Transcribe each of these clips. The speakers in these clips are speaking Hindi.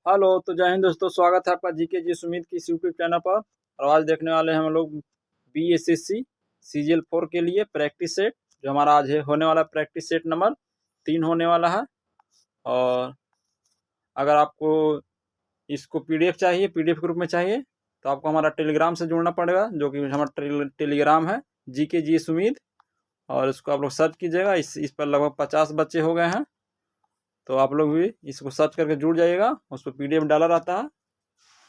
हेलो, तो जय हिंद दोस्तों। स्वागत है आपका जीके जी सुमित की इस यूट्यूब चैनल पर। और आज देखने वाले हैं हम लोग बीएसएससी सीजीएल 4 के लिए प्रैक्टिस सेट, जो हमारा आज है होने वाला प्रैक्टिस सेट नंबर 3 होने वाला है। और अगर आपको इसको पीडीएफ चाहिए, पीडीएफ के रूप में चाहिए, तो आपको हमारा टेलीग्राम से जुड़ना पड़ेगा, जो कि हमारा टेलीग्राम है जीके जी सुमित। और इसको आप लोग सर्च कीजिएगा। इस पर लगभग 50 बच्चे हो गए हैं, तो आप लोग भी इसको सर्च करके जुड़ जाइएगा। उस पर पीडीएफ डाला रहता है,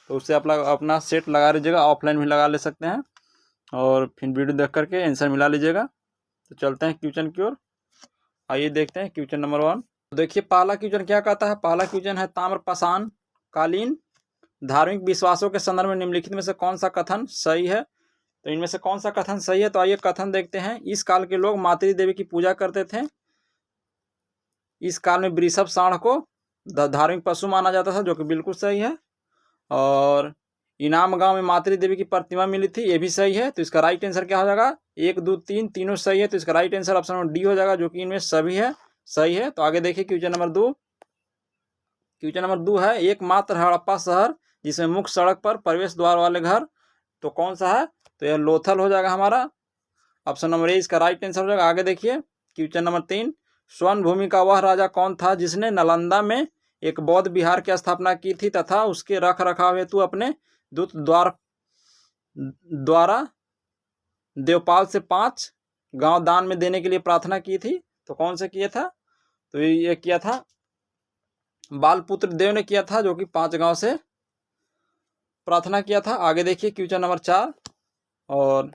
तो उससे आप लोग अपना सेट लगा लीजिएगा। ऑफलाइन भी लगा ले सकते हैं, और फिर वीडियो देख करके आंसर मिला लीजिएगा। तो चलते हैं क्वेश्चन की ओर। आइए देखते हैं क्वेश्चन नंबर 1। तो देखिए पहला क्वेश्चन क्या कहता है। पहला क्वेश्चन है, ताम्रपाषाण कालीन धार्मिक विश्वासों के संदर्भ में निम्नलिखित में से कौन सा कथन सही है। तो इनमें से कौन सा कथन सही है। तो आइए कथन देखते हैं। इस काल के लोग मातृ देवी की पूजा करते थे। इस काल में वृषभ साढ़ को धार्मिक पशु माना जाता था, जो कि बिल्कुल सही है। और इनाम गांव में मातृ देवी की प्रतिमा मिली थी, ये भी सही है। तो इसका राइट आंसर क्या हो जाएगा, 1 2 3 तीनों सही है। तो इसका right answer option number D हो जाएगा, जो कि इनमें सभी है, सही है। तो आगे देखिए क्वेश्चन नंबर 2। क्वेश्चन नंबर 2 है, एकमात्र हड़प्पा शहर जिसमें मुख्य सड़क पर प्रवेश द्वार वाले घर, तो कौन सा है। तो यह लोथल हो जाएगा हमारा, ऑप्शन नंबर ए इसका राइट आंसर हो जाएगा। आगे देखिए क्वेश्चन नंबर 3, स्वर्ण भूमि का वह राजा कौन था जिसने नालंदा में एक बौद्ध विहार की स्थापना की थी तथा उसके रख रखाव हेतु अपने दूत द्वारा देवपाल से 5 गांव दान में देने के लिए प्रार्थना की थी। तो कौन से किया था। तो ये किया था बालपुत्र देव ने किया था, जो कि 5 गांव से प्रार्थना किया था। आगे देखिए क्वेश्चन नंबर 4। और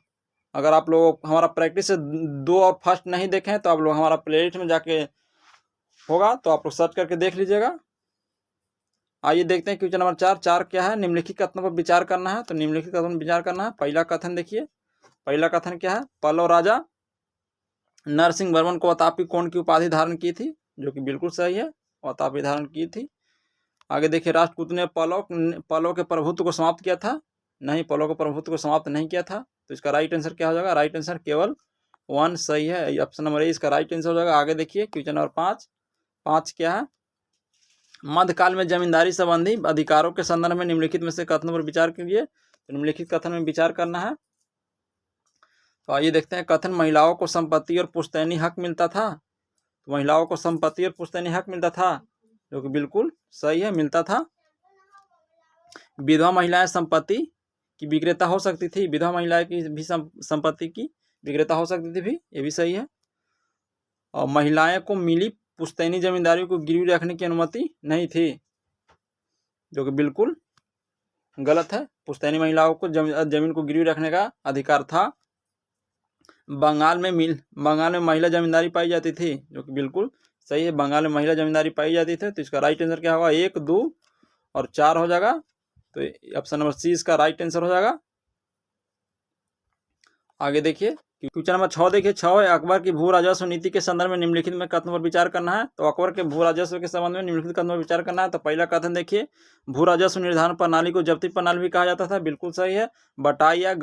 अगर आप लोग हमारा प्रैक्टिस 2 और फर्स्ट नहीं देखें, तो आप लोग हमारा प्लेलिस्ट में जाके होगा, तो आप लोग सर्च करके देख लीजिएगा। आइए देखते हैं क्वेश्चन नंबर 4 क्या है। निम्नलिखित कथनों पर विचार करना है। तो निम्नलिखित कथन पर विचार करना है। पहला कथन देखिए, पहला कथन क्या है, पल्लव राजा नरसिंह वर्मन को वातापी कौन की उपाधि धारण की थी, जो कि बिल्कुल सही है, वातापी धारण की थी। आगे देखिए, राष्ट्रकूट ने पल्लव के प्रभुत्व को समाप्त किया था। नहीं, पल्लव के प्रभुत्व को समाप्त नहीं किया था। तो इसका राइट आंसर क्या हो जाएगा, राइट आंसर केवल 1 सही है, ऑप्शन नंबर ए इसका राइट आंसर हो जाएगा। आगे देखिए क्वेश्चन नंबर 5 क्या है, मध्यकाल में जमींदारी संबंधी अधिकारों के संदर्भ में निम्नलिखित में से कथनों पर विचार कीजिए। तो निम्नलिखित कथन में विचार करना है। तो आइए देखते हैं। कथन, महिलाओं को संपत्ति और पुश्तैनी हक मिलता था। तो महिलाओं को संपत्ति और पुश्तैनी हक मिलता था, जो कि बिल्कुल सही है, मिलता था। विधवा महिलाएं संपत्ति की विक्रेता हो सकती थी, विधवा महिलाएं की भी संपत्ति की विक्रेता हो सकती थी भी, ये भी सही है। और महिलाएं को मिली पुश्तैनी जमींदारी को गिरवी रखने की अनुमति नहीं थी, जो कि बिल्कुल गलत है। पुश्तैनी महिलाओं को जमीन को गिरवी रखने का अधिकार था। बंगाल में महिला जमींदारी पाई जाती थी, जो कि बिल्कुल सही है, बंगाल में महिला जमींदारी पाई जाती थी। तो इसका राइट आंसर क्या होगा, 1 2 और 4 हो जाएगा। तो ऑप्शन नंबर सी इसका राइट आंसर हो जाएगा। आगे देखिए क्वेश्चन नंबर 6 देखिए। 6 है, अकबर की भू राजस्व नीति के संदर्भ में निम्नलिखित में कथन पर विचार करना है। तो अकबर के भू राजस्व के संबंध में निम्नलिखित कथन पर विचार करना है। तो पहला कथन देखिए, भू राजस्व निर्धारण प्रणाली को जब्ती प्रणाली भी कहा जाता था, बिल्कुल सही है। बटाई या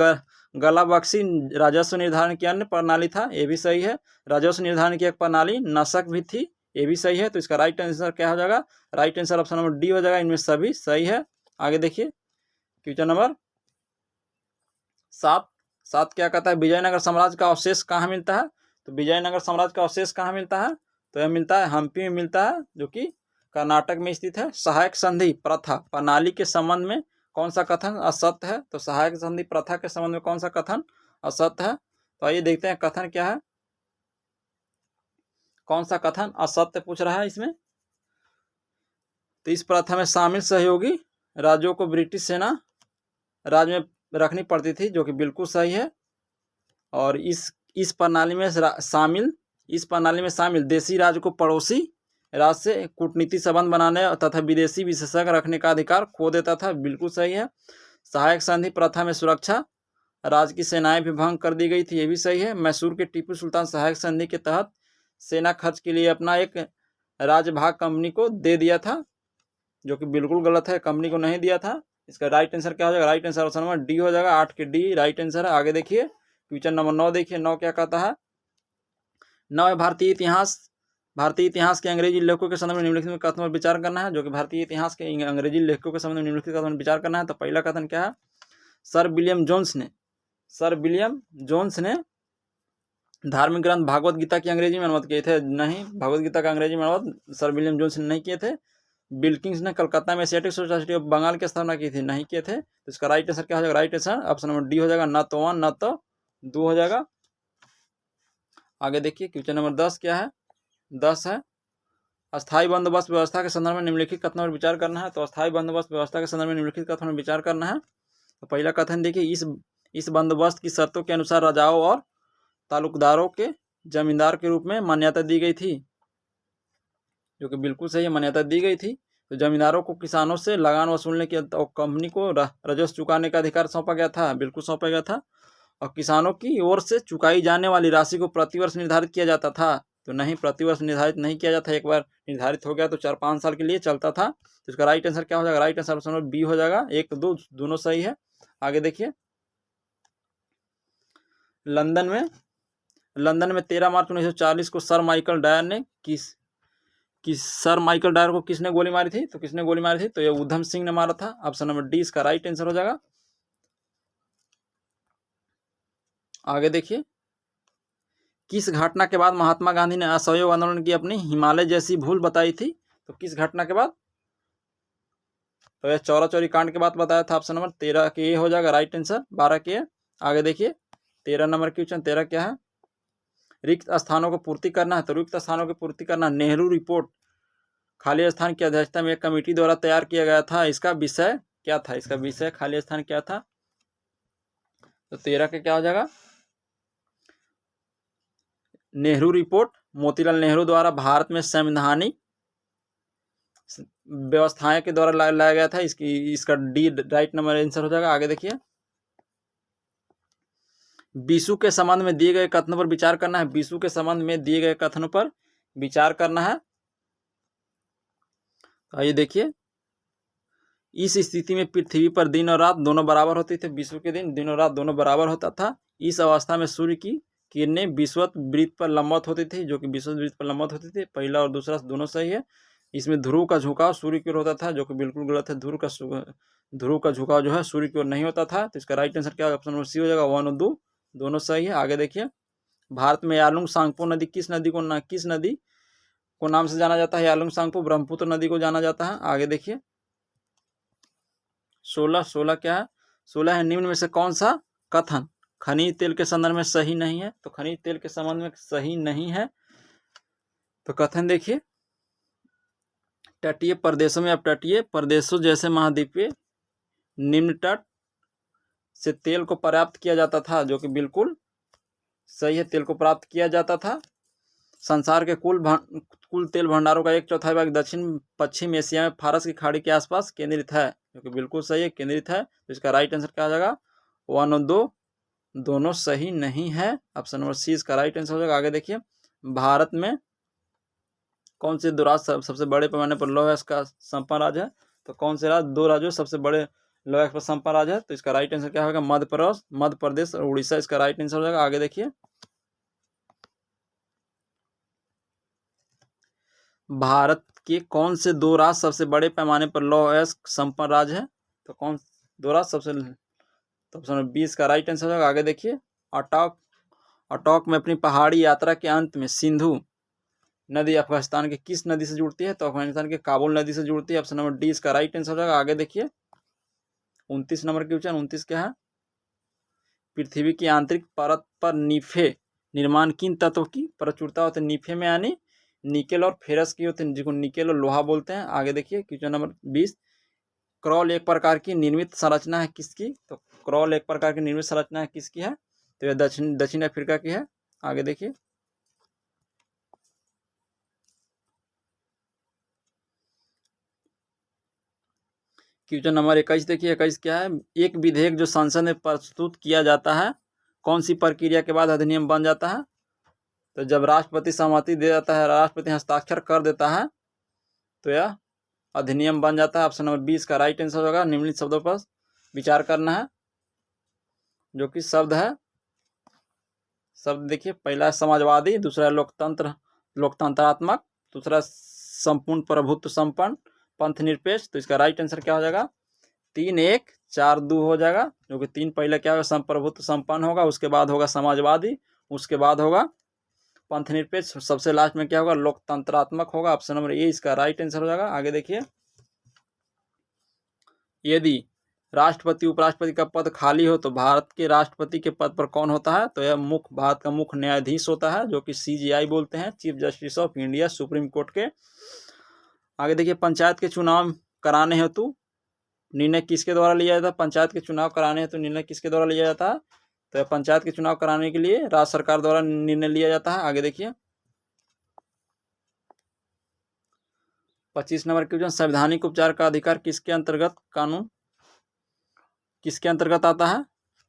गला बख्शी राजस्व निर्धारण की अन्य प्रणाली था, ये भी सही है। राजस्व निर्धारण की एक प्रणाली नसक भी थी, ये भी सही है। तो इसका राइट आंसर क्या हो जाएगा, right answer option number D हो जाएगा, इनमें सभी सही है। आगे देखिए क्वेश्चन नंबर 7 क्या कहता है, विजयनगर साम्राज्य का अवशेष कहाँ मिलता है। तो विजयनगर साम्राज्य का अवशेष कहाँ मिलता है। तो यह मिलता है हम्पी में मिलता है, जो कि कर्नाटक में स्थित है। सहायक संधि प्रथा प्रणाली के संबंध में कौन सा कथन असत्य है। तो सहायक संधि प्रथा के संबंध में कौन सा कथन असत्य है। तो आइए देखते हैं कथन क्या है, कौन सा कथन असत्य पूछ रहा है इसमें। तो इस प्रथा में शामिल सहयोगी राज्यों को ब्रिटिश सेना राज्य में रखनी पड़ती थी, जो कि बिल्कुल सही है। और इस प्रणाली में शामिल देशी राज्य को पड़ोसी राज्य से कूटनीति संबंध बनाने तथा विदेशी विशेषज्ञ रखने का अधिकार खो देता था, बिल्कुल सही है। सहायक संधि प्रथा में सुरक्षा राज्य की सेनाएं भी भंग कर दी गई थी, ये भी सही है। मैसूर के टीपू सुल्तान सहायक संधि के तहत सेना खर्च के लिए अपना एक राज्य भाग कंपनी को दे दिया था, जो कि बिल्कुल गलत है, कंपनी को नहीं दिया था। इसका राइट आंसर क्या हो जाएगा, right answer option number D हो जाएगा, 8 के डी राइट आंसर है। आगे देखिए क्वेश्चन नंबर 9 देखिए। 9 क्या कहता है, 9 भारतीय इतिहास भारतीय इतिहास के अंग्रेजी लेखकों के संदर्भ में निम्नलिखित में कथन पर विचार करना है, जो कि भारतीय इतिहास के अंग्रेजी लेखकों के संबंध में निम्नलिखित कथन पर विचार करना है। तो पहला कथन क्या है, सर विलियम जोन्स ने धार्मिक ग्रंथ भागवत गीता की अंग्रेजी में अनुवाद किए थे। नहीं, भागवत गीता का अंग्रेजी में अनुवाद सर विलियम जोन्स ने नहीं किए थे। बिल्किंस ने कलकत्ता में एशियाटिक सोसाइटी ऑफ बंगाल की स्थापना की थी, नहीं किए थे। तो इसका राइट आंसर क्या हो जाएगा, right answer option number D हो जाएगा, न तो 1 न तो 2 हो जाएगा। आगे देखिए क्वेश्चन नंबर 10 क्या है, 10 है अस्थायी बंदोबस्त व्यवस्था के संदर्भ में निम्नलिखित कथनों पर विचार करना है। तो अस्थायी बंदोबस्त व्यवस्था के संदर्भ में निम्नलिखित कथनों पर विचार करना है। तो पहला कथन देखिए, इस बंदोबस्त की शर्तों के अनुसार राजाओं और तालुकदारों के जमींदार के रूप में मान्यता दी गई थी, जो कि बिल्कुल सही है, मान्यता दी गई थी। तो जमींदारों को किसानों से लगान वसूलने की और कंपनी को राजस्व चुकाने का अधिकार सौंपा गया था, बिल्कुल सौंपा गया था। और किसानों की ओर से चुकाई जाने वाली राशि को प्रतिवर्ष निर्धारित किया जाता था। तो नहीं, प्रतिवर्ष निर्धारित नहीं किया जाता, एक बार निर्धारित हो गया तो 4-5 साल के लिए चलता था। तो इसका राइट आंसर क्या हो जाएगा, right answer option number B हो जाएगा, 1 2 दोनों सही है। आगे देखिए, लंदन में 13 मार्च 1940 को सर माइकल डायर ने सर माइकल डायर को किसने गोली मारी थी, तो किसने गोली मारी थी, तो ये उधम सिंह ने मारा था। ऑप्शन नंबर डी इसका राइट आंसर हो जाएगा। आगे देखिए, किस घटना के बाद महात्मा गांधी ने असहयोग आंदोलन की अपनी हिमालय जैसी भूल बताई थी, तो किस घटना के बाद, तो यह चौरा चौरी कांड के बाद बताया था। ऑप्शन नंबर 13 के हो जाएगा राइट आंसर, 12 के। आगे देखिए 13 नंबर क्वेश्चन, 13 क्या है, रिक्त स्थानों को पूर्ति करना है। तो रिक्त स्थानों की पूर्ति करना, नेहरू रिपोर्ट खाली स्थान की अध्यक्षता में एक कमेटी द्वारा तैयार किया गया था। इसका विषय क्या था, इसका विषय खाली स्थान क्या था, तो 13 के क्या हो जाएगा, नेहरू रिपोर्ट मोतीलाल नेहरू द्वारा भारत में संवैधानिक व्यवस्थाएं के द्वारा लाया गया था। इसका डी राइट नंबर आंसर हो जाएगा। आगे देखिए, बीसू के संबंध में दिए गए कथनों पर विचार करना है। बीसू के संबंध में दिए गए कथनों पर विचार करना है। आइए देखिए, इस स्थिति में पृथ्वी पर दिन और रात दोनों बराबर होते थे। विश्व के दिन और रात दोनों बराबर होता था। इस अवस्था में सूर्य की किरणें विषुवत वृत्त पर लंबवत होती थी, जो कि विषुवत वृत्त पर लंबवत होती थी। पहला और दूसरा दोनों सही है। इसमें ध्रुव का झुकाव सूर्य की ओर होता था, जो कि बिल्कुल गलत है। ध्रुव का झुकाव जो है सूर्य की ओर नहीं होता था। तो इसका राइट आंसर क्या है, ऑप्शन नंबर सी हो जाएगा, 1 और 2 दोनों सही है। आगे देखिए, भारत में यालुंग सांगपो नदी किस नदी को नाम से जाना जाता है। यालुंग सांगपो ब्रह्मपुत्र नदी को जाना जाता है। आगे देखिए, 16 क्या है, 16 है, निम्न में से कौन सा कथन खनिज तेल के संदर्भ में सही नहीं है। तो खनिज तेल के संबंध में सही नहीं है। तो कथन देखिए, तटीय प्रदेशों में अपतटीय प्रदेशों जैसे महाद्वीपीय निम्न तट से तेल को प्राप्त किया जाता था, जो कि बिल्कुल सही है, तेल को प्राप्त किया जाता था। संसार के कुल तेल भंडारों का 1/4 भाग दक्षिण पश्चिम एशिया में फारस की खाड़ी के आसपास केंद्रित है, जो कि बिल्कुल सही है, केंद्रित है। तो इसका राइट आंसर क्या हो जाएगा, 1 और 2 दोनों सही नहीं है। ऑप्शन नंबर सी इसका राइट आंसर हो जाएगा। आगे देखिए, भारत में कौन से दो राज्य सबसे बड़े पैमाने पर लौह अयस्क का संपन्न राज्य है। तो कौन से राज्य, 2 राज्यों सबसे बड़े लौह अयस्क पर संपन्न राज्य है। तो इसका राइट आंसर क्या होगा, मध्य प्रदेश और उड़ीसा इसका राइट आंसर हो जाएगा। आगे देखिए, भारत के कौन से 2 राज्य सबसे बड़े पैमाने पर लौह अयस्क संपन्न राज्य है। तो कौन 2 राज्य सबसे, तो ऑप्शन नंबर 20 का राइट आंसर हो जाएगा। आगे देखिए, अटॉक में अपनी पहाड़ी यात्रा के अंत में सिंधु नदी अफगानिस्तान के किस नदी से जुड़ती है। तो अफगानिस्तान के काबुल नदी से जुड़ती है। ऑप्शन नंबर डी इसका राइट आंसर हो जाएगा। आगे देखिए, 29 नंबर क्वेश्चन, 29 क्या है, पृथ्वी की आंतरिक परत पर नीफे निर्माण किन तत्वों की प्रचुरता होती है। नीफे में यानी निकेल और फेरस की होती है, जिसको निकेल और लोहा बोलते हैं। आगे देखिए क्वेश्चन नंबर 20, क्रॉल एक प्रकार की निर्मित संरचना है किसकी। तो क्रॉल एक प्रकार की निर्मित संरचना है किसकी है, तो यह दक्षिण अफ्रीका की है। आगे देखिए, क्वेश्चन नंबर 21 देखिए, 21 क्या है, एक विधेयक जो संसद में प्रस्तुत किया जाता है कौन सी प्रक्रिया के बाद अधिनियम बन जाता है। तो जब राष्ट्रपति सहमति दे जाता है, राष्ट्रपति हस्ताक्षर कर देता है, तो यह अधिनियम बन जाता है। ऑप्शन नंबर 20 का राइट आंसर होगा। निम्नलिखित शब्दों पर विचार करना है, जो कि शब्द है, शब्द देखिए, पहला है समाजवादी, दूसरा है लोकतंत्र लोकतंत्रात्मक, दूसरा संपूर्ण प्रभुत्व संपन्न, पंथ निरपेक्ष। तो इसका राइट आंसर क्या हो जाएगा? 3 1 4 2 हो जाएगा, जो कि 3 पहले क्या होगा? संप्रभुत्व संपन्न होगा, उसके बाद होगा समाजवादी, उसके बाद होगा पंथ निरपेक्ष, सबसे लास्ट में क्या होगा? लोकतंत्रात्मक होगा। ऑप्शन नंबर ए इसका राइट आंसर हो जाएगा। आगे देखिए, यदि राष्ट्रपति उपराष्ट्रपति का पद खाली हो तो भारत के राष्ट्रपति के पद पर कौन होता है? तो यह भारत का मुख्य न्यायाधीश होता है, जो कि CJI बोलते हैं, chief justice of India, supreme court के। आगे देखिए, पंचायत के चुनाव कराने हेतु निर्णय किसके द्वारा लिया जाता है? पंचायत के चुनाव कराने हेतु निर्णय किसके द्वारा लिया जाता है? तो पंचायत के चुनाव कराने के लिए राज्य सरकार द्वारा निर्णय लिया जाता है। आगे देखिए, 25 नंबर क्वेश्चन, संवैधानिक उपचार का अधिकार किसके अंतर्गत कानून किसके अंतर्गत आता है?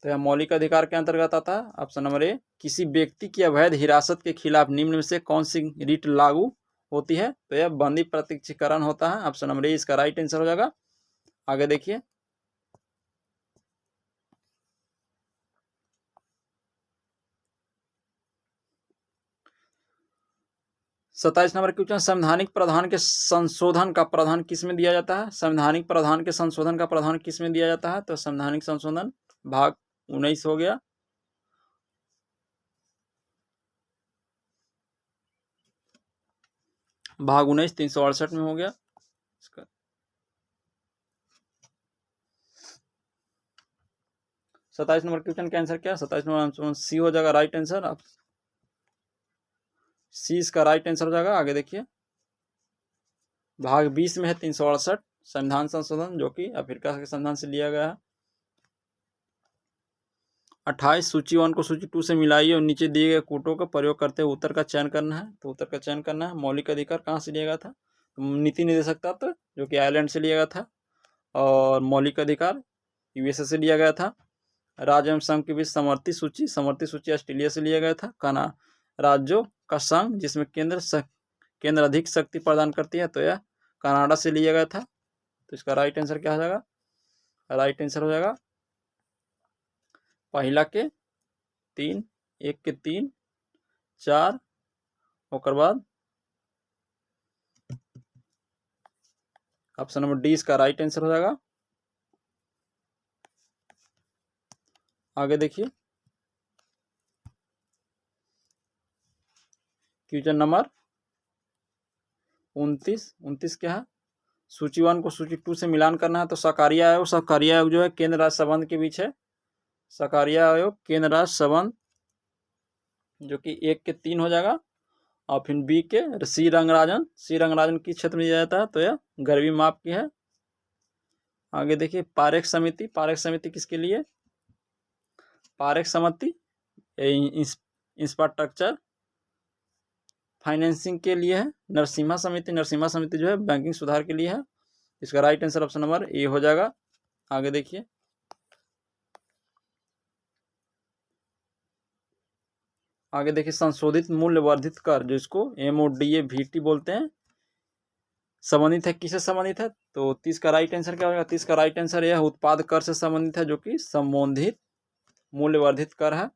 तो यह मौलिक अधिकार के अंतर्गत आता है। ऑप्शन नंबर ए, किसी व्यक्ति की अवैध हिरासत के खिलाफ निम्न में से कौन सी रीट लागू होती है? तो यह बंदी प्रत्यक्षीकरण होता है। ऑप्शन नंबर ए इसका राइट आंसर हो जाएगा। आगे देखिए, 27 नंबर क्वेश्चन, संवैधानिक प्रावधान के संशोधन का प्रावधान किस में दिया जाता है? संवैधानिक प्रावधान के संशोधन का प्रावधान किस में दिया जाता है? तो संवैधानिक संशोधन भाग 19 हो गया, भाग 19 368 में हो गया। 27 नंबर क्वेश्चन का आंसर क्या? 27 नंबर सी हो जाएगा राइट आंसर। अब सी इसका राइट आंसर हो जाएगा। आगे देखिए, भाग 20 में है 368 संविधान संशोधन, जो कि अफ्रीका के संविधान से लिया गया है। 28 सूची 1 को सूची 2 से मिलाइए और नीचे दिए गए कूटों का प्रयोग करते हुए उत्तर का चयन करना है। तो उत्तर का चयन करना है। मौलिक अधिकार कहाँ से लिया गया था? नीति निर्देशक तत्व, जो कि आयरलैंड से लिया गया था। और मौलिक अधिकार USA से लिया गया था। राज्य एवं संघ के बीच समवर्ती सूची ऑस्ट्रेलिया से लिया गया था। कहना राज्यों का संघ, जिसमें केंद्र अधिक शक्ति प्रदान करती है, तो यह कनाडा से लिया गया था। तो इसका राइट आंसर क्या हो जाएगा? राइट आंसर हो जाएगा पहला के 3, 1 के 3 4, और बाद ऑप्शन नंबर डी इसका राइट आंसर हो जाएगा। आगे देखिए, क्वेश्चन नंबर 29 क्या है? सूची 1 को सूची 2 से मिलान करना है। तो सहकारिता आयोग जो है केंद्र राज्य संबंध के बीच है। सहकारिता आयोग केंद्र राज्य संबंध, जो कि 1 के 3 हो जाएगा। और फिर बी के सी रंगराजन किस क्षेत्र में दिया जाता है? तो यह गरीबी माप की है। आगे देखिए, पारेख समिति किसके लिए? पारेख समिति इंफ्रास्ट्रक्चर फाइनेंसिंग के लिए है। नरसिम्हा समिति जो है बैंकिंग सुधार के लिए है। इसका right answer option number A हो जाएगा। आगे देखिए, संशोधित मूल्य वर्धित कर, जो इसको MODA VT बोलते हैं, संबंधित है किससे संबंधित है? तो 30 का राइट आंसर क्या होगा? 30 का राइट आंसर यह उत्पाद कर से संबंधित है, जो कि संबोधित मूल्य वर्धित कर है।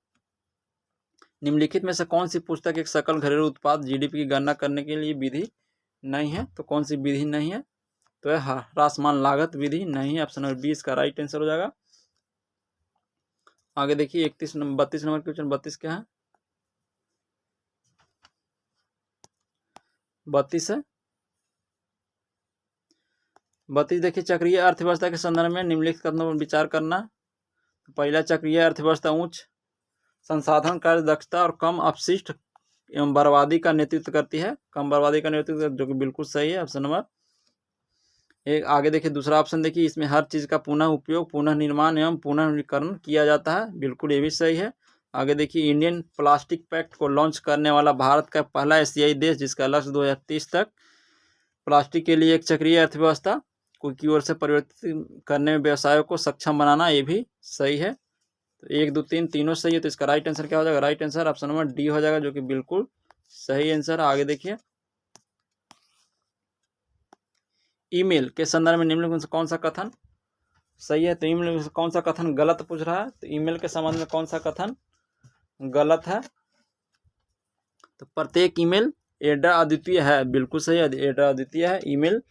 निम्नलिखित में से कौन सी पुस्तक एक सकल घरेलू उत्पाद GDP की गणना करने के लिए विधि नहीं है? तो कौन सी विधि नहीं है? तो यह ह्रासमान लागत विधि नहीं है। ऑप्शन नंबर 20 का राइट आंसर हो जाएगा। आगे देखिए, 32 नंबर क्वेश्चन 32 क्या है? 32 है। 32 देखिए, चक्रीय अर्थव्यवस्था के संदर्भ में निम्नलिखित कथनों पर विचार करना। पहला, चक्रीय अर्थव्यवस्था उच्च संसाधन कार्य दक्षता और कम अपशिष्ट एवं बर्बादी का नेतृत्व करती है। जो कि बिल्कुल सही है। ऑप्शन नंबर एक। आगे देखिए, दूसरा ऑप्शन देखिए, इसमें हर चीज का पुनः उपयोग, पुनः निर्माण एवं पुनर्नवीकरण किया जाता है। बिल्कुल ये भी सही है। आगे देखिए, इंडियन प्लास्टिक पैक्ट को लॉन्च करने वाला भारत का पहला एशियाई देश, जिसका लक्ष्य 2030 तक प्लास्टिक के लिए एक चक्रीय अर्थव्यवस्था की ओर से परिवर्तित करने में व्यवसायों को सक्षम बनाना, ये भी सही है। तो 1 2 3 तीनों सही है। तो इसका राइट आंसर क्या हो जाएगा? Right answer option number D हो जाएगा, जो कि बिल्कुल सही आंसर। आगे देखिए, ईमेल के संदर्भ में निम्नलिखित में कौन सा कथन सही है? तो ईमेल में कौन सा कथन गलत पूछ रहा है? तो ईमेल के संबंध में कौन सा कथन गलत है? तो प्रत्येक ईमेल एडा अद्वितीय है, बिल्कुल सही है, एडा अद्वितीय है। ईमेल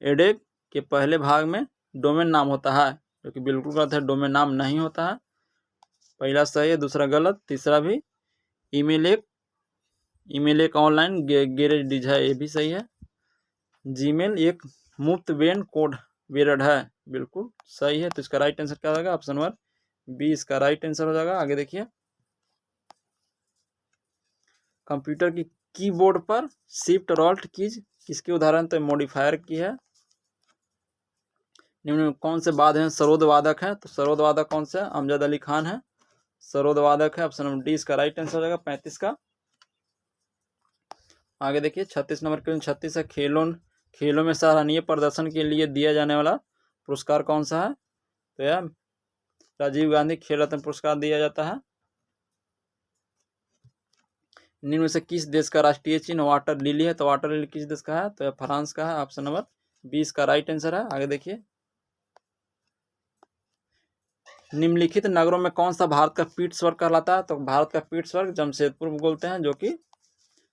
एडे के पहले भाग में डोमेन नाम होता है, जो कि बिल्कुल गलत है, डोमेन नाम नहीं होता है। पहला सही है, दूसरा गलत, तीसरा भी। ईमेल एक ऑनलाइन गैरेज डिज है, ये भी सही है। जीमेल एक मुफ्त वेन कोड वेरड है, बिल्कुल सही है। तो इसका राइट आंसर क्या होगा? ऑप्शन नंबर बी इसका राइट आंसर हो जाएगा। आगे देखिए, कंप्यूटर की कीबोर्ड पर शिफ्ट और ऑल्ट कीज किसके उदाहरण? तो मॉडिफायर की है। निम्न में कौन से वाद्य हैं सरोद वादक है? तो सरोद वादक कौन सा है? अमजद अली खान है, सरोद वादक है। ऑप्शन नंबर डी इसका राइट आंसर हो जाएगा 35 का। आगे देखिए 36 नंबर के 36 है, खेलों में सराहनीय प्रदर्शन के लिए दिया जाने वाला पुरस्कार कौन सा है? तो यह राजीव गांधी खेल रत्न पुरस्कार दिया जाता है। निम्न में से किस देश का राष्ट्रीय चिन्ह वाटर लिली है? तो वाटर लिली किस देश का है? तो यह फ्रांस का है। ऑप्शन नंबर 20 का राइट आंसर है। आगे देखिए, निम्नलिखित नगरों में कौन सा भारत का पीठ स्वर्ग कहलाता है? तो भारत का पीठ स्वर्ग जमशेदपुर बोलते हैं, जो कि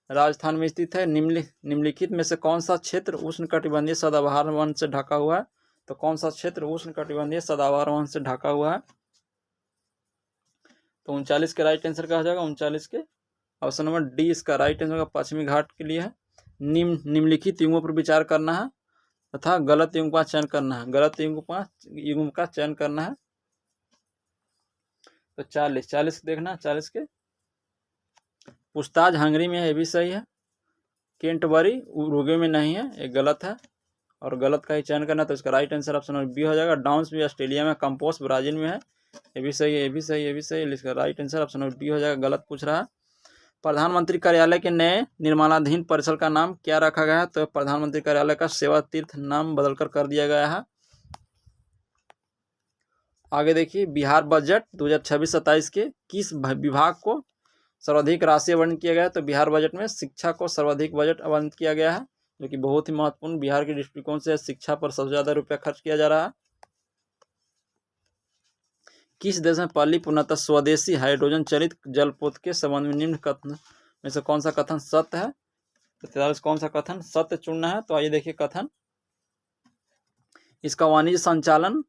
राजस्थान में स्थित है। निम्नलिखित में से कौन सा क्षेत्र उष्णकटिबंधीय सदाबहार वन से ढका हुआ है? तो कौन सा क्षेत्र उष्णकटिबंधीय सदाबहार वन से ढका हुआ है? तो 39 के राइट आंसर क्या हो जाएगा? 39 के ऑप्शन नंबर डी इसका राइट आंसर होगा, पश्चिमी घाट के लिए है। निम्नलिखित युगों पर विचार करना है तथा गलत युग का चयन करना है, गलत युग का चयन करना है। तो 40 देखना, 40 के पुस्ताज हंगरी में है, ये भी सही है। केंटबरी उरुग्वे में नहीं है, ये गलत है और गलत का ही चयन करना। तो इसका right answer option number B हो जाएगा। डाउन्स भी ऑस्ट्रेलिया में, कंपोस्ट ब्राजील में है, ये भी सही है, ये भी सही, ये भी सही। इसका right answer option number B हो जाएगा। गलत पूछ रहा है। प्रधानमंत्री कार्यालय के नए निर्माणाधीन परिसर का नाम क्या रखा गया है? तो प्रधानमंत्री कार्यालय का सेवा तीर्थ नाम बदलकर कर दिया गया है। आगे देखिए, बिहार बजट 2026-27 के किस विभाग को सर्वाधिक राशि आवंटित किया गया है? तो बिहार बजट में शिक्षा को सर्वाधिक बजट आवंटित किया गया है, जो कि बहुत ही महत्वपूर्ण बिहार के दृष्टिकोण से शिक्षा पर सबसे ज्यादा रुपया खर्च किया जा रहा है। किस देश में पहली पूर्णतः स्वदेशी हाइड्रोजन चलित जलपोत के संबंध में निम्न कथन में से कौन सा कथन सत्य है? तो 43 कौन सा कथन सत्य चुनना है? तो आइए देखिए कथन, इसका वाणिज्य संचालन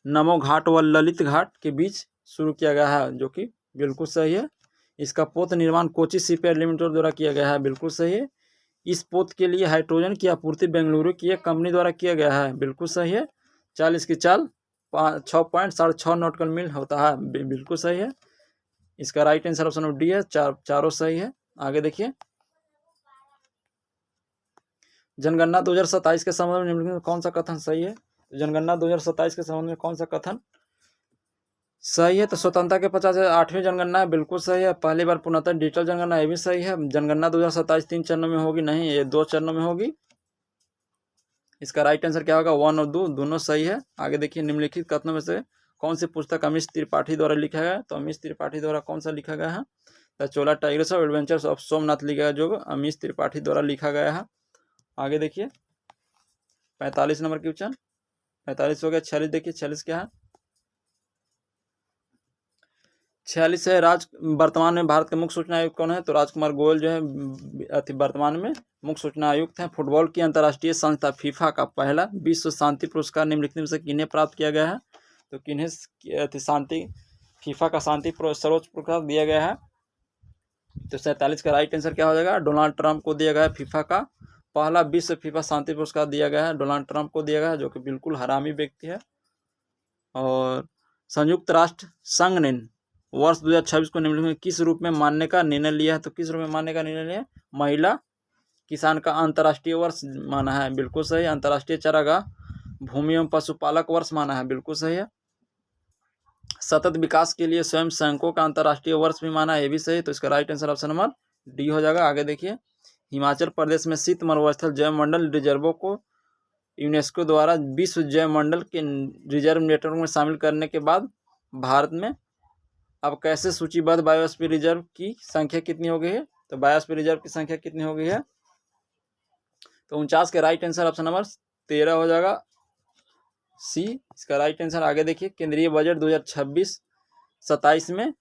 नमो घाट व ललित घाट के बीच शुरू किया गया है, जो कि बिल्कुल सही है। इसका पोत निर्माण कोची शिपयार्ड लिमिटेड द्वारा किया गया है, बिल्कुल सही है। इस पोत के लिए हाइड्रोजन की आपूर्ति बेंगलुरु की एक कंपनी द्वारा किया गया है, बिल्कुल सही है। 40 की चाल 6.6 नॉटिकल मील होता है, बिल्कुल सही है। इसका राइट आंसर ऑप्शन डी है, चारों सही है। आगे देखिए, जनगणना 2027 के संबंध में निम्नलिखित में कौन सा कथन सही है? जनगणना 2027 के संबंध में कौन सा कथन सही है? तो स्वतंत्रता के 58वीं जनगणना है, बिल्कुल सही है। पहली बार पूर्णतः डिजिटल जनगणना, ये भी सही है। जनगणना 2027 3 चरणों में होगी, नहीं, ये 2 चरणों में होगी। इसका राइट आंसर क्या होगा? 1 और 2 दोनों सही है। आगे देखिए, निम्नलिखित कथनों में से कौन सी पुस्तक अमीश त्रिपाठी द्वारा लिखा गया है? तो अमीश त्रिपाठी द्वारा कौन सा लिखा गया है? The Chola tigers of adventures of Somnath लिखा गया, जो अमीश त्रिपाठी द्वारा लिखा गया है। आगे देखिए, 45 नंबर क्वेश्चन, 45 हो गया। 46 देखिए, 46 क्या है? 46 है, वर्तमान में भारत के मुख्य सूचना आयुक्त कौन है? तो राजकुमार गोयल जो है वर्तमान में मुख्य सूचना आयुक्त हैं। फुटबॉल की अंतर्राष्ट्रीय संस्था फीफा का पहला विश्व शांति पुरस्कार निम्नलिखित में से किन्हें प्राप्त किया गया है? तो किन्हें शांति फीफा का शांति सर्वोच्च पुरस्कार दिया गया है? तो 47 का राइट आंसर क्या हो जाएगा? डोनाल्ड ट्रंप को दिया गया है। फीफा का पहला विश्व फीफा शांति पुरस्कार दिया गया है, डोनाल्ड ट्रंप को दिया गया है, जो कि बिल्कुल हरामी व्यक्ति है। और संयुक्त राष्ट्र संघ ने वर्ष 2026 को निम्नलिखित में किस रूप में मानने का निर्णय लिया है? तो किस रूप में मानने का निर्णय लिया? महिला किसान का अंतर्राष्ट्रीय वर्ष माना है, बिल्कुल सही। अंतर्राष्ट्रीय चारागाह भूमि एवं पशुपालक वर्ष माना है, बिल्कुल सही है। सतत विकास के लिए स्वयं सैनिकों का अंतर्राष्ट्रीय वर्ष भी माना है, ये भी सही। तो इसका right answer option number D हो जाएगा। आगे देखिए, हिमाचल प्रदेश में शीत मरुस्थल जैवमंडल रिजर्वों को यूनेस्को द्वारा विश्व जैवमंडल के रिजर्व नेटवर्क में शामिल करने के बाद भारत में अब कैसे सूचीबद्ध बायोस्फीयर रिजर्व की संख्या कितनी हो गई है? तो बायोस्फीयर रिजर्व की संख्या कितनी हो गई है? तो 49 के राइट आंसर ऑप्शन नंबर 13 हो जाएगा, सी इसका राइट आंसर। आगे देखिए, केंद्रीय बजट 2026-27 में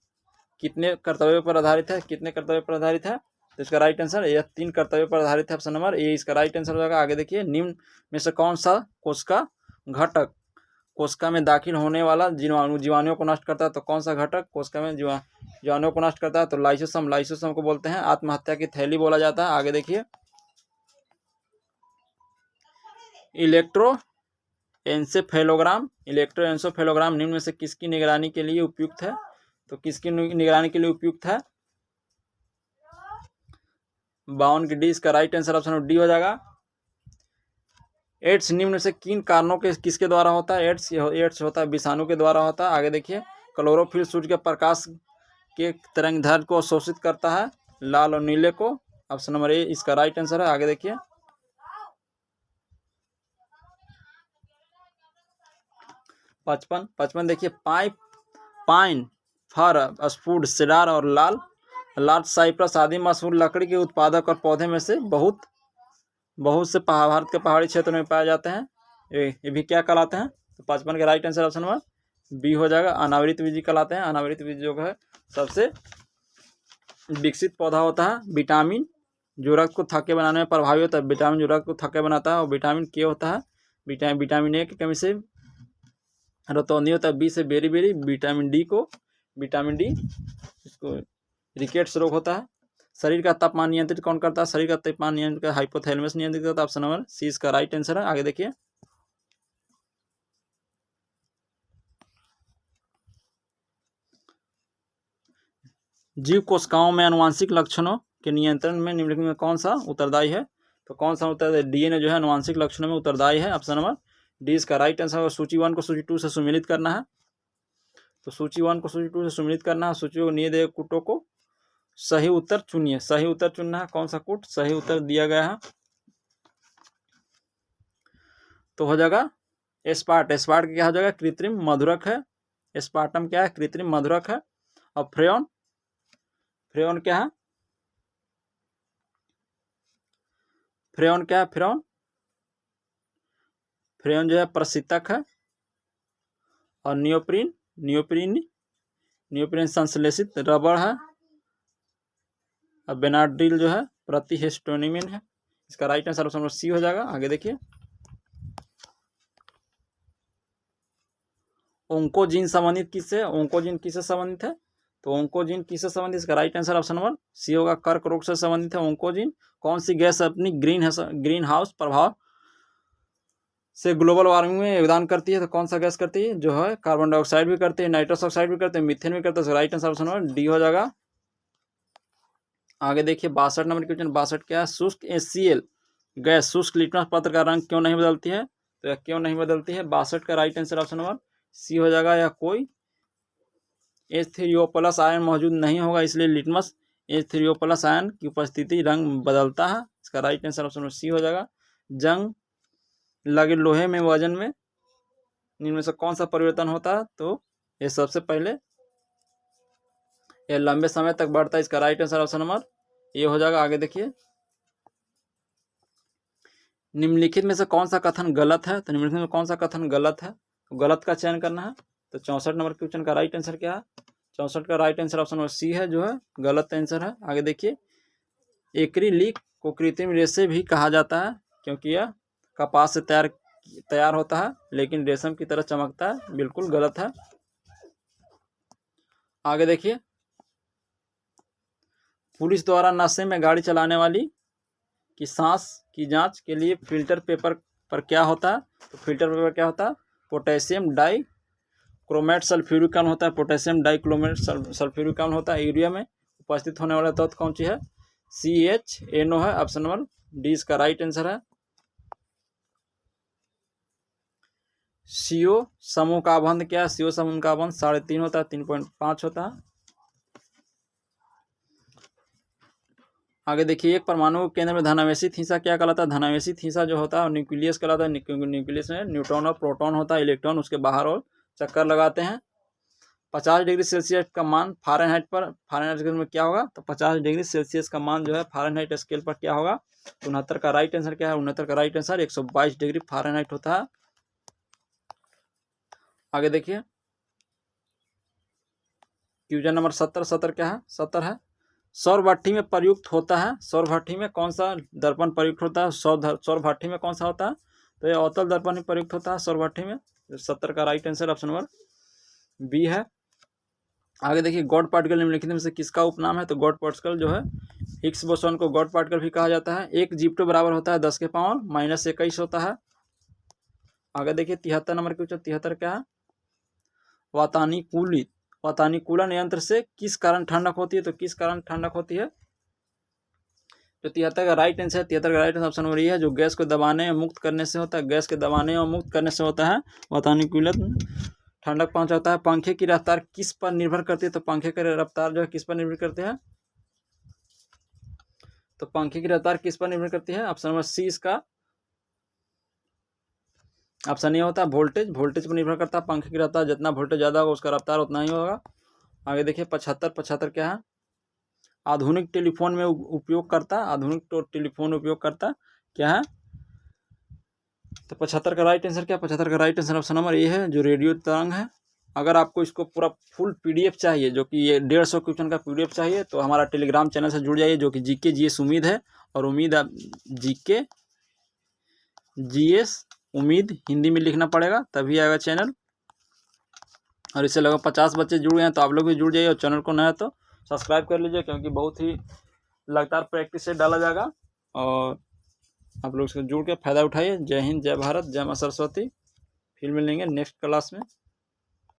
कितने कर्तव्यों पर आधारित है? कितने कर्तव्य पर आधारित है? तो इसका राइट आंसर यह 3 कर्तव्य पर आधारित है, ऑप्शन नंबर ए इसका राइट आंसर हो जाएगा। आगे देखिए, निम्न में से कौन सा कोशिका घटक कोशिका में दाखिल होने वाला जीवाणुओं को नष्ट करता है? तो कौन सा घटक कोशिका में जीवाणुओं को नष्ट करता है? तो लाइसोसोम को बोलते हैं, आत्महत्या की थैली बोला जाता है। आगे देखिए, इलेक्ट्रोएन्सेफेलोग्राम निम्न में से किसकी निगरानी के लिए उपयुक्त है? तो किसकी निगरानी के लिए उपयुक्त है? 52 की डी इसका राइट आंसर ऑप्शन डी हो जाएगा। एड्स निम्न से किन कारणों के किसके द्वारा होता है? एड्स होता है विषाणु के द्वारा होता है। आगे देखिए, क्लोरोफिल सूर्य के प्रकाश के तरंगदैर्घ्य को अवशोषित करता है, लाल और नीले को, ऑप्शन नंबर ए इसका राइट आंसर है। आगे देखिए, 55 देखिए, पाइन फर स्पूड सेडार और लार्ज साइप्रस आदि मशहूर लकड़ी के उत्पादक और पौधे में से बहुत से भारत के पहाड़ी क्षेत्रों में पाए जाते हैं। ये भी क्या कहलाते हैं? तो 55 के right answer option number B हो जाएगा, अनावृत बीजी कहलाते हैं। अनावृत बीज जो है सबसे विकसित पौधा होता है। विटामिन जो रक्त को थक्के बनाने में प्रभावी होता है, विटामिन जो रक्त को थक्के बनाता है, और विटामिन के होता है। विटामिन ए की कमी से रतौंधी होता है, बी से बेरी, विटामिन डी इसको रिकेट्स रोग होता है। शरीर का तापमान नियंत्रित कौन करता है? शरीर का तापमान नियंत्रित हाइपोथैलेमस नियंत्रित करता है, ऑप्शन नंबर सी इसका राइट आंसर है। आगे देखिए, जीव कोशिकाओं में आनुवांशिक लक्षणों के नियंत्रण में निम्नलिखित में कौन सा उत्तरदायी है? तो कौन सा उत्तरदायी? डीएनए जो है आनुवांशिक लक्षणों में उत्तरदायी है, ऑप्शन नंबर डी इसका राइट आंसर। सूची 1 को सूची 2 से सुमेलित करना है, तो सूची 1 को सूची 2 से सुमेलित करना है। सूची को दिए गए कूटों को सही उत्तर चुनिए, सही उत्तर चुनना है। कौन सा कूट सही उत्तर दिया गया है? तो हो जाएगा एस्पार्ट क्या हो जाएगा? कृत्रिम मधुरक है। एस्पार्टम क्या है? कृत्रिम मधुरक है। और फ्रेयन क्या है? फ्रेयन क्या है? फ्रेयन जो है प्रशीतक है। और नियोप्रीन संश्लेषित रबड़ है। और बेनाड्रिल जो है प्रतिहिस्टोनिमिन है। इसका राइट आंसर ऑप्शन सी हो जाएगा। आगे देखिए, ओंकोजीन संबंधित किससे? ओंकोजीन किससे संबंधित है? तो ओंकोजीन किससे संबंधित? इसका right answer option number C होगा, कर्क रोग से संबंधित है ओंकोजीन। कौन सी गैस अपनी ग्रीन हाउस प्रभाव से ग्लोबल वार्मिंग में योगदान करती है? तो कौन सा गैस करती है? जो है कार्बन डाइऑक्साइड भी करते हैं, नाइट्रस ऑक्साइड भी करते हैं, मीथेन भी करते हैं। Right answer option number D हो जाएगा। आगे देखिए, 62 नंबर क्वेश्चन। 62 क्या है? शुष्क HCl गैस शुष्क लिटमस पत्र का रंग क्यों नहीं बदलती है? तो यह क्यों नहीं बदलती है? 62 का right answer option number C हो जाएगा। या कोई H3O+ आयन मौजूद नहीं होगा, इसलिए लिटमस H3O+ आयन की उपस्थिति रंग बदलता है। इसका right answer option number C हो जाएगा। जंग लगे लोहे में वजन में इनमें से कौन सा परिवर्तन होता है? तो ये सबसे पहले यह लंबे समय तक बढ़ता है। इसका राइट आंसर ऑप्शन नंबर ये हो जाएगा। आगे देखिए, निम्नलिखित में से कौन सा कथन गलत है? तो निम्नलिखित में कौन सा कथन गलत है? तो गलत का चयन करना है। तो 64 नंबर क्वेश्चन का राइट आंसर क्या है? 64 का right answer option number C है, जो है गलत आंसर है। आगे देखिए, एक्रिलिक को कृत्रिम रेशे भी कहा जाता है, क्योंकि यह कपास से तैयार होता है, लेकिन रेशम की तरह चमकता है। बिल्कुल गलत है। आगे देखिए, पुलिस द्वारा नशे में गाड़ी चलाने वाली की सांस की जांच के लिए फिल्टर पेपर पर क्या होता है? तो फिल्टर पेपर क्या होता है? पोटेशियम डाइक्रोमेट सल्फ्यूरिक अम्ल होता है। पोटेशियम डाइक्रोमेट सल्फ्यूरिक अम्ल होता है। यूरिया में उपस्थित होने वाला तत्व कौन सी है? CHNO है, ऑप्शन नंबर डी इसका राइट आंसर है। CO समूह का अबंध क्या है? CO समूह का अबंध 3.5 होता है, 3.5 होता है। आगे देखिए, एक परमाणु केंद्र में धनावेशित हिस्सा क्या कहलाता है? धनावेशित हिस्सा जो होता है न्यूक्लियस कहलाता है। न्यूक्लियस में न्यूट्रॉन और प्रोटॉन होता है, इलेक्ट्रॉन उसके बाहर और चक्कर लगाते हैं। 50 डिग्री सेल्सियस का मान फ़ारेनहाइट में क्या होगा? तो 50 डिग्री सेल्सियस का मान जो है फ़ारेनहाइट स्केल पर क्या होगा? 69 का राइट आंसर क्या है? 69 का राइट आंसर 122 डिग्री फ़ारेनहाइट होता है। आगे देखिए, क्वेश्चन नंबर 70 क्या है? 70 है, सौर भट्ठी में प्रयुक्त होता है, सौर भट्ठी में कौन सा दर्पण प्रयुक्त होता है, सौर भट्ठी में कौन सा होता है, तो ये अवतल दर्पण ही प्रयुक्त होता है सौर भट्ठी में। 70 का right answer option number B है। आगे देखिए, गॉड पार्टिकल निम्नलिखित में से किसका उपनाम है, तो गॉड पार्टिकल जो है हिग्स बोसॉन को गॉड पार्टिकल भी कहा जाता है। एक जीप्टो बराबर होता है 10 के पावर -21 होता है। आगे देखिए 73 नंबर के क्वेश्चन, 73 क्या है, वातानुकूलन यंत्र से किस कारण ठंडक होती है, तो किस कारण ठंडक होती है, तो 73 का राइट आंसर है, 73 का राइट आंसर ऑप्शन नंबर ये है, जो गैस को दबाने और मुक्त करने से होता है, गैस के दबाने और मुक्त करने से होता है वातानुकूलन, ठंडक पहुंचाता है। पंखे की रफ्तार किस पर निर्भर करती है, तो पंखे की रफ्तार जो है किस पर निर्भर करती है, तो पंखे की रफ्तार किस पर निर्भर करती है, ऑप्शन नंबर सी इसका ऑप्शन ये होता है, वोल्टेज पर निर्भर करता है। पंखे की रफ्तार जितना वोल्टेज ज़्यादा होगा उसका रफ्तार उतना ही होगा। आगे देखिए 75 क्या है, आधुनिक टेलीफोन में उपयोगकर्ता, आधुनिक टेलीफोन उपयोगकर्ता क्या है, तो 75 का राइट आंसर क्या, 75 का right answer option number A है, जो रेडियो तरंग है। अगर आपको इसको पूरा फुल पीडीएफ चाहिए, जो कि ये 150 क्वेश्चन का पीडीएफ चाहिए, तो हमारा टेलीग्राम चैनल से जुड़ जाइए, जो कि जीके जीएस उम्मीद है, और उम्मीद आप जीके जीएस उम्मीद हिंदी में लिखना पड़ेगा तभी आएगा चैनल। और इससे लगभग 50 बच्चे जुड़ गए हैं, तो आप लोग भी जुड़ जाइए, और चैनल को नया तो सब्सक्राइब कर लीजिए, क्योंकि बहुत ही लगातार प्रैक्टिस से डाला जाएगा, और आप लोग इससे जुड़ के फ़ायदा उठाइए। जय हिंद, जय भारत, जय माँ सरस्वती। फिर मिलेंगे नेक्स्ट क्लास में।